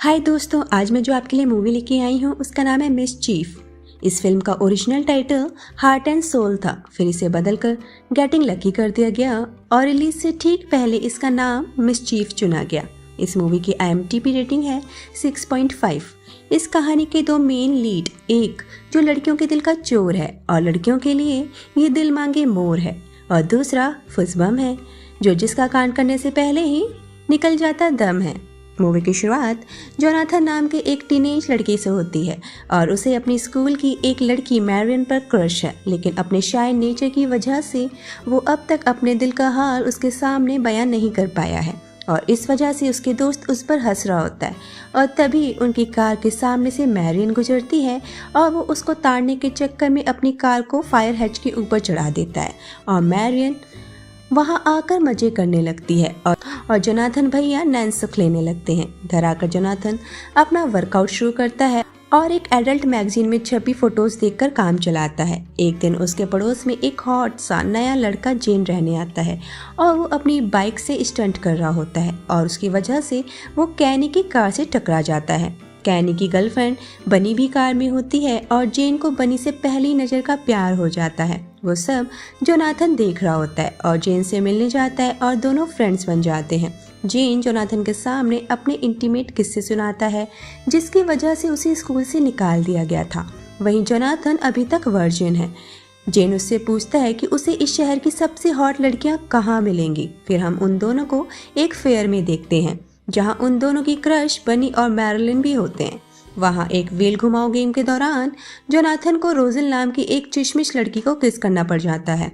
हाय दोस्तों, आज मैं जो आपके लिए मूवी लेके आई हूँ उसका नाम है मिसचीफ। इस फिल्म का original title heart and soul था, फिर इसे बदलकर गेटिंग लकी कर दिया गया और रिलीज से ठीक पहले इसका नाम मिसचीफ चुना गया। इस मूवी की IMDb रेटिंग है 6.5। इस कहानी के दो मेन लीड, एक जो लड़कियों के दिल का चोर है और लड़कियों के लिए ये दिल मांगे मोर है, और दूसरा फुसबम है जो जिसका कांड करने से पहले ही निकल जाता दम है। मूवी की शुरुआत जोनाथन नाम के एक टीनेज लड़की से होती है और उसे अपनी स्कूल की एक लड़की मैरियन पर क्रश है, लेकिन अपने शाय नेचर की वजह से वो अब तक अपने दिल का हाल उसके सामने बयान नहीं कर पाया है और इस वजह से उसके दोस्त उस पर हंस रहा होता है। और तभी उनकी कार के सामने से मैरियन गुजरती है और वो उसको ताड़ने के चक्कर में अपनी कार को फायर हेच के ऊपर चढ़ा देता है और मैरियन वहां आकर मजे करने लगती है और जोनाथन भैया नैन सुख लेने लगते हैं। घर आकर जोनाथन अपना वर्कआउट शुरू करता है और एक एडल्ट मैगजीन में छपी फोटोज देखकर काम चलाता है। एक दिन उसके पड़ोस में एक हॉट सा नया लड़का जेन रहने आता है और वो अपनी बाइक से स्टंट कर रहा होता है और उसकी वजह से वो कैनी की कार से टकरा जाता है। कैनी की गर्लफ्रेंड बनी भी कार में होती है और जेन को बनी से पहली नज़र का प्यार हो जाता है। वो सब जोनाथन देख रहा होता है और जेन से मिलने जाता है और दोनों फ्रेंड्स बन जाते हैं। जेन जोनाथन के सामने अपने इंटीमेट किस्से सुनाता है जिसकी वजह से उसे स्कूल से निकाल दिया गया था। वहीं जोनाथन अभी तक वर्जिन है। जेन उससे पूछता है कि उसे इस शहर की सबसे हॉट लड़कियां कहाँ मिलेंगी। फिर हम उन दोनों को एक फेयर में देखते हैं जहां उन दोनों की क्रश बनी और मैरिलिन भी होते हैं। वहां एक व्हील घुमाओ गेम के दौरान जोनाथन को रोजल नाम की एक चिशमिश लड़की को किस करना पड़ जाता है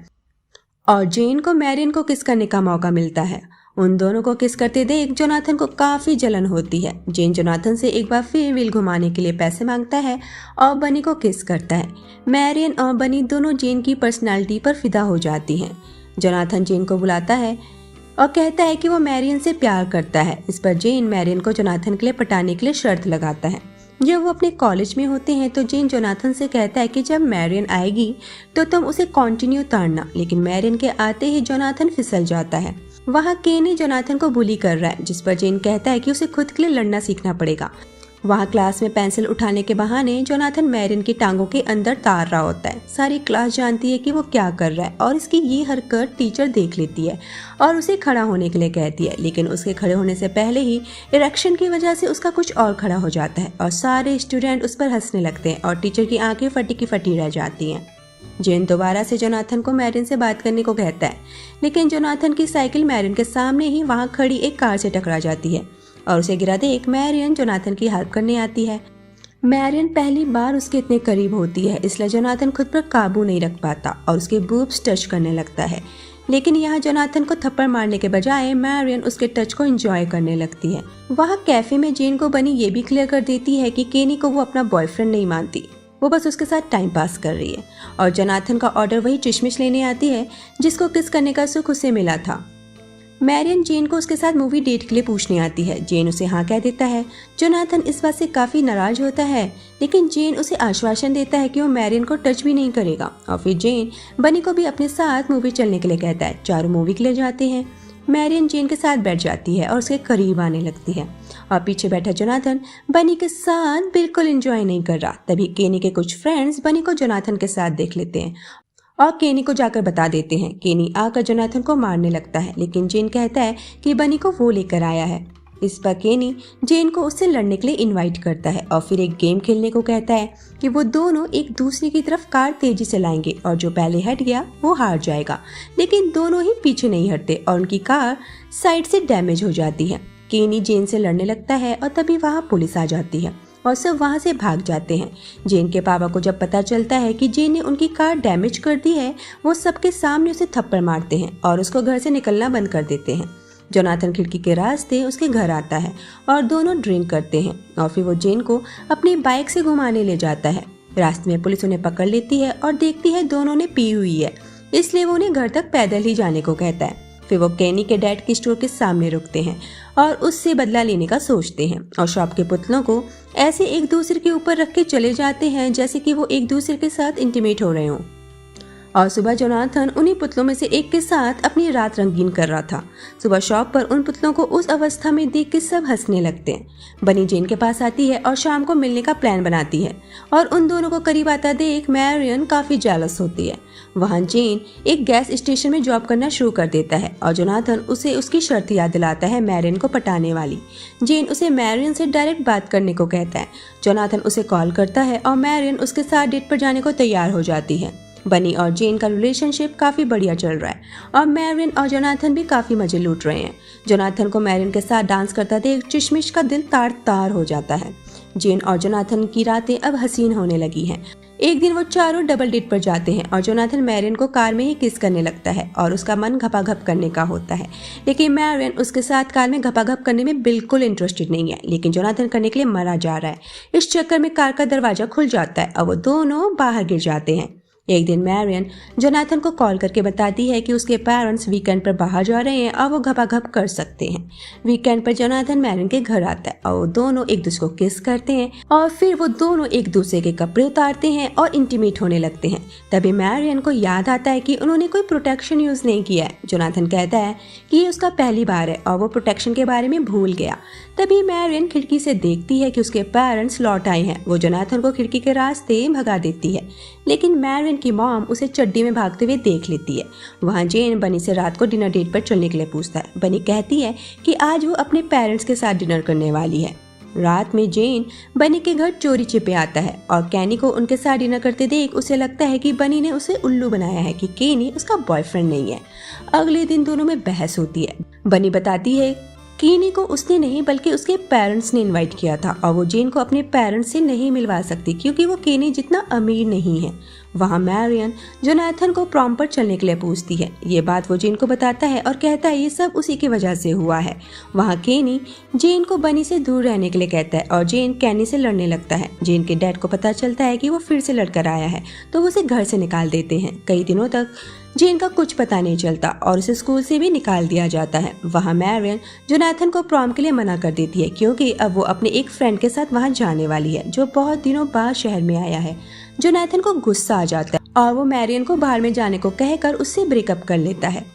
और जेन को मैरियन को किस करने का मौका मिलता है। उन दोनों को किस करते देख जोनाथन को काफी जलन होती है। जेन जोनाथन से एक बार फिर व्हील घुमाने के लिए पैसे मांगता है और बनी को किस करता है। मैरियन और बनी दोनों जेन की पर्सनालिटी पर फिदा हो जाती हैं। जोनाथन जेन को बुलाता है और कहता है कि वो मैरियन से प्यार करता है। इस पर जेन मैरियन को जोनाथन के लिए पटाने के लिए शर्त लगाता है। जब वो अपने कॉलेज में होते हैं तो जेन जोनाथन से कहता है कि जब मैरियन आएगी तो तुम उसे कंटिन्यू ताड़ना, लेकिन मैरियन के आते ही जोनाथन फिसल जाता है। वहाँ केनी जोनाथन को बुली कर रहा है, जिस पर जेन कहता है कि उसे खुद के लिए लड़ना सीखना पड़ेगा। वहाँ क्लास में पेंसिल उठाने के बहाने जोनाथन मैरियन की टांगों के अंदर तार रहा होता है। सारी क्लास जानती है कि वो क्या कर रहा है और इसकी ये हरकत टीचर देख लेती है और उसे खड़ा होने के लिए कहती है, लेकिन उसके खड़े होने से पहले ही इरेक्शन की वजह से उसका कुछ और खड़ा हो जाता है और सारे स्टूडेंट उस पर हंसने लगते हैं और टीचर की आंखें फटी की फटी रह जाती हैं। जेन दोबारा से जोनाथन को मैरियन से बात करने को कहता है, लेकिन जोनाथन की साइकिल मैरियन के सामने ही वहाँ खड़ी एक कार से टकरा जाती है और उसे गिरा देख मैरियन जोनाथन की हेल्प करने आती है। मैरियन पहली बार उसके इतने करीब होती है, इसलिए जोनाथन खुद पर काबू नहीं रख पाता और उसके बूब्स टच करने लगता है, लेकिन यहाँ जोनाथन को थप्पड़ मारने के बजाय मैरियन उसके टच को एंजॉय करने लगती है। वहाँ कैफे में जेन को बनी ये भी क्लियर कर देती है कि केनी को वो अपना बॉयफ्रेंड नहीं मानती, वो बस उसके साथ टाइम पास कर रही है और जोनाथन का ऑर्डर वही चिशमिश लेने आती है जिसको किस करने का सुख उसे मिला था। मैरियन जेन को उसके साथ मूवी डेट के लिए पूछने आती है। जेन उसे हाँ कह देता है। जोनाथन इस बात से काफी नाराज होता है, लेकिन जेन उसे आश्वासन देता है कि वो मैरियन को टच भी नहीं करेगा और फिर जेन बनी को भी अपने साथ मूवी चलने के लिए कहता है। चारों मूवी के लिए जाते हैं। मैरियन जेन के साथ बैठ जाती है और उसके करीब आने लगती है और पीछे बैठा जोनाथन बनी के साथ बिल्कुल एंजॉय नहीं कर रहा। तभी केनी के कुछ फ्रेंड्स बनी को जोनाथन के साथ देख लेते हैं और केनी को जाकर बता देते हैं। केनी आकर जोनाथन को मारने लगता है, लेकिन जेन कहता है कि बनी को वो लेकर आया है। इस पर केनी जेन को उससे लड़ने के लिए इनवाइट करता है और फिर एक गेम खेलने को कहता है कि वो दोनों एक दूसरे की तरफ कार तेजी से लाएंगे और जो पहले हट गया वो हार जाएगा। लेकिन दोनों ही पीछे नहीं हटते और उनकी कार साइड से डैमेज हो जाती है। केनी जेन से लड़ने लगता है और तभी वहाँ पुलिस आ जाती है और सब वहाँ से भाग जाते हैं। जेन के पापा को जब पता चलता है कि जेन ने उनकी कार डैमेज कर दी है, वो सबके सामने उसे थप्पड़ मारते हैं और उसको घर से निकलना बंद कर देते हैं। जोनाथन खिड़की के रास्ते उसके घर आता है और दोनों ड्रिंक करते हैं और फिर वो जेन को अपनी बाइक से घुमाने ले जाता है। रास्ते में पुलिस उन्हें पकड़ लेती है और देखती है दोनों ने पी हुई है, इसलिए वो उन्हें घर तक पैदल ही जाने को कहता है। फिर वो केनी के डैड के स्टोर के सामने रुकते हैं और उससे बदला लेने का सोचते हैं और शॉप के पुतलों को ऐसे एक दूसरे के ऊपर रख के चले जाते हैं जैसे कि वो एक दूसरे के साथ इंटीमेट हो रहे हों। और सुबह जोनाथन उन्हीं पुतलों में से एक के साथ अपनी रात रंगीन कर रहा था। सुबह शॉप पर उन पुतलों को उस अवस्था में देख के सब हंसने लगते हैं। बनी जेन के पास आती है और शाम को मिलने का प्लान बनाती है और उन दोनों को करीब आता देख मैरियन काफी जेलस होती है। वहाँ जेन एक गैस स्टेशन में जॉब करना शुरू कर देता है और जोनाथन उसे उसकी शर्त याद दिलाता है मैरियन को पटाने वाली। जेन उसे मैरियन से डायरेक्ट बात करने को कहता है। जोनाथन उसे कॉल करता है और मैरियन उसके साथ डेट पर जाने को तैयार हो जाती है। बनी और जेन का रिलेशनशिप काफी बढ़िया चल रहा है और मैरियन और जोनाथन भी काफी मजे लूट रहे हैं। जोनाथन को मैरियन के साथ डांस करता देख चिशमिश का दिल तार तार हो जाता है। जेन और जोनाथन की रातें अब हसीन होने लगी हैं। एक दिन वो चारों डबल डेट पर जाते हैं और जोनाथन मैरियन को कार में ही किस करने लगता है और उसका मन घपाघप करने का होता है, लेकिन मैरियन उसके साथ कार में घपाघप करने में बिल्कुल इंटरेस्टेड नहीं है। लेकिन जोनाथन करने के लिए मरा जा रहा है। इस चक्कर में कार का दरवाजा खुल जाता है और वो दोनों बाहर गिर जाते हैं। एक दिन मैरियन जोनाथन को कॉल करके बताती है कि उसके पेरेंट्स वीकेंड पर बाहर जा रहे हैं और वो घपाघप कर सकते हैं। वीकेंड पर जोनाथन मैरियन के घर आता है और वो दोनों एक दूसरे को किस करते हैं और फिर वो दोनों एक दूसरे के कपड़े उतारते हैं और इंटीमेट होने लगते हैं। तभी मैरियन को याद आता है कि उन्होंने कोई प्रोटेक्शन यूज नहीं किया है। जोनाथन कहता है कि ये उसका पहली बार है और वो प्रोटेक्शन के बारे में भूल गया। तभी मैरियन खिड़की से देखती है कि उसके पेरेंट्स लौट आए हैं। वो जोनाथन को खिड़की के रास्ते भगा देती है, लेकिन मैरियन की मॉम उसे चड्डी में भागते हुए देख लेती है। वहाँ जेन बनी से रात को डिनर डेट पर चलने के लिए पूछता है। बनी कहती है कि आज वो अपने पेरेंट्स के साथ डिनर करने वाली है। रात में जेन बनी के घर चोरी छिपे आता है और कैनी को उनके साथ डिनर करते देख उसे लगता है कि बनी ने उसे उल्लू बनाया है कि केनी उसका बॉयफ्रेंड नहीं है। अगले दिन दोनों में बहस होती है। बनी बताती है केनी को उसने नहीं बल्कि उसके पेरेंट्स ने इनवाइट किया था और वो जेन को अपने पेरेंट्स से नहीं मिलवा सकती क्योंकि वो केनी जितना अमीर नहीं है। वहाँ मैरियन जोनाथन को प्रॉम पर चलने के लिए पूछती है। ये बात वो जेन को बताता है और कहता है ये सब उसी की वजह से हुआ है। वहाँ केनी जेन को बनी से दूर रहने के लिए कहता है और जेन कैनी से लड़ने लगता है। जेन के डैड को पता चलता है कि वो फिर से लड़कर आया है तो वो उसे घर से निकाल देते हैं। कई दिनों तक जेन का कुछ पता नहीं चलता और उसे स्कूल से भी निकाल दिया जाता है। वहाँ मैरियन जोनाथन को प्रॉम के लिए मना कर देती है क्योंकि अब वो अपने एक फ्रेंड के साथ वहाँ जाने वाली है जो बहुत दिनों बाद शहर में आया है। जोनाथन को गुस्सा आ जाता है और वो मैरियन को बाहर में जाने को कहकर उससे ब्रेकअप कर लेता है।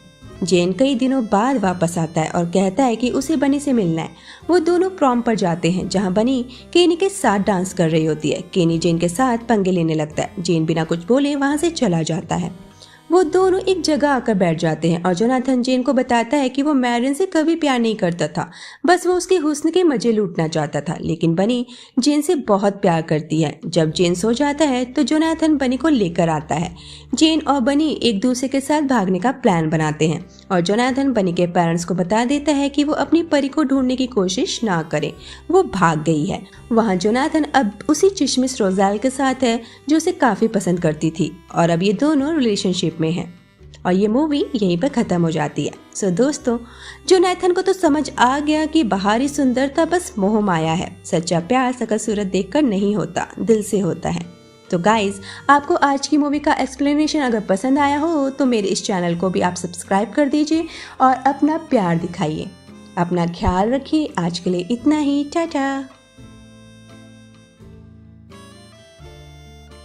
जेन कई दिनों बाद वापस आता है और कहता है कि उसे बनी से मिलना है। वो दोनों प्रॉम पर जाते हैं जहाँ बनी केनी के साथ डांस कर रही होती है। केनी जेन के साथ पंगे लेने लगता है। जेन बिना कुछ बोले वहाँ से चला जाता है। वो दोनों एक जगह आकर बैठ जाते हैं और जोनाथन जेन को बताता है कि वो मैरियन से कभी प्यार नहीं करता था, बस वो उसके हुस्न के मजे लूटना चाहता था। लेकिन बनी जेन से बहुत प्यार करती है। जब जेन सो जाता है तो जोनाथन बनी को लेकर आता है। जेन और बनी एक दूसरे के साथ भागने का प्लान बनाते हैं और जोनाथन बनी के पेरेंट्स को बता देता है कि वो अपनी परी को ढूंढने की कोशिश ना करें, वो भाग गई है। वहाँ जोनाथन अब उसी चिशमिश रोज़ेल के साथ है जो उसे काफी पसंद करती थी और अब ये दोनों रिलेशनशिप में है और ये मूवी यहीं पर खत्म हो जाती है। सो दोस्तों, जोनाथन को तो समझ आ गया कि बाहरी सुंदरता बस मोह माया है, सच्चा प्यार शकल सूरत देखकर नहीं होता, दिल से होता है। तो गाइज, आपको आज की मूवी का एक्सप्लेनेशन अगर पसंद आया हो तो मेरे इस चैनल को भी आप सब्सक्राइब कर दीजिए और अपना प्यार दिखाइए। अपना ख्याल रखिए। आज के लिए इतना ही। टाटा।